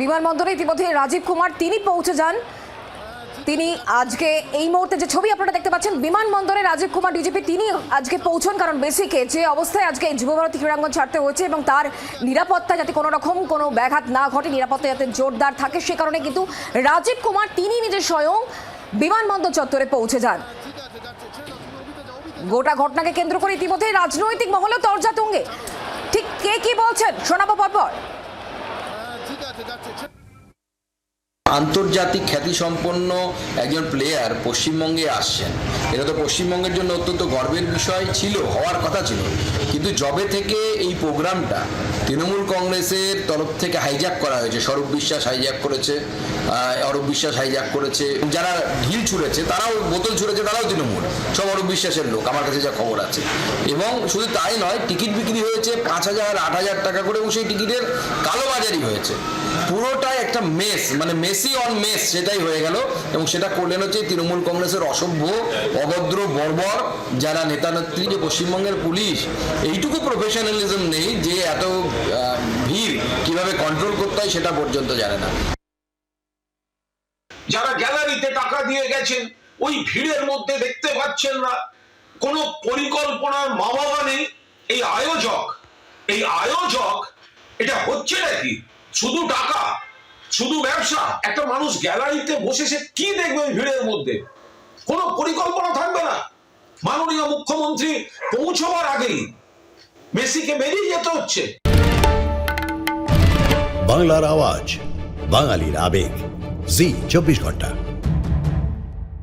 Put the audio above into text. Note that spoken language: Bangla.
বিমানবন্দরে ইতিমধ্যে রাজীব কুমার তিনি পৌঁছে যান। তিনি আজকে এই মুহূর্তে যে ছবি আপনারা দেখতে পাচ্ছেন, বিমানবন্দরে রাজীব কুমার ডিজিপি তিনি আজকে পৌঁছন। কারণ বেসিকে যে অবস্থায় আজকে যুবভারতী ক্রীড়াঙ্গন ছাড়তে হয়েছে এবং তার নিরাপত্তা যাতে কোনো রকম কোনো ব্যাঘাত না ঘটে, নিরাপত্তা যাতে জোরদার থাকে, সে কারণে কিন্তু রাজীব কুমার তিনি নিজে স্বয়ং বিমানবন্দর চত্বরে পৌঁছে যান। গোটা ঘটনাকে কেন্দ্র করে ইতিমধ্যে রাজনৈতিক মহলে তরজা তুঙ্গে। ঠিক কে কি বলছেন শোনাবো পরপর। আন্তর্জাতিক খ্যাতিসম্পন্ন একজন প্লেয়ার পশ্চিমবঙ্গে আসছেন, এটা তো পশ্চিমবঙ্গের জন্য অত্যন্ত গর্বের বিষয় ছিল, হওয়ার কথা ছিল। কিন্তু যবে থেকে এই প্রোগ্রামটা তৃণমূল কংগ্রেসের তরফ থেকে হাইজ্যাক করা হয়েছে, স্বরূপ বিশ্বাস হাইজ্যাক করেছে, অরূপ বিশ্বাস হাইজ্যাক করেছে, যারা ঢিল ছুঁড়েছে তারাও, বোতল ছুঁড়েছে তারাও তৃণমূল, সব অরূপ বিশ্বাসের লোক আমার কাছে যা খবর আছে। এবং শুধু তাই নয়, টিকিট বিক্রি হয়েছে 5,000 8,000 টাকা করে, এবং সেই টিকিটের কালোবাজারি হয়েছে। পুরোটাই একটা মেস, মানে মেসি অন মেস সেটাই হয়ে গেল। এবং সেটা করলেন হচ্ছে তৃণমূল কংগ্রেসের অসভ্য, অভদ্র, বর্বর যারা নেতা নেত্রী। যে পশ্চিমবঙ্গের পুলিশ এইটুকু প্রফেশনালিজম নেই যে এত ভিড় কিভাবে কন্ট্রোল করতে হয় সেটা পর্যন্ত জানে না। যারা গ্যালারিতে টাকা দিয়ে গেছেন ওই ভিড়ের মধ্যে দেখতে পাচ্ছেন না, কোনো পরিকল্পনার মা বাবা নেই। এই আয়োজক এটা হচ্ছে নাকি? শুধু টাকা, শুধু ব্যবসা। একটা মানুষ গ্যালারিতে বসে সে কি দেখবে ওই ভিড়ের মধ্যে? কোনো পরিকল্পনা থাকবে না। মাননীয় মুখ্যমন্ত্রী পৌঁছবার আগেই মেসিকে বেরিয়ে যেতে হচ্ছে। বাংলার আওয়াজ, বাঙালির আবেগ, জি 24 ঘন্টা।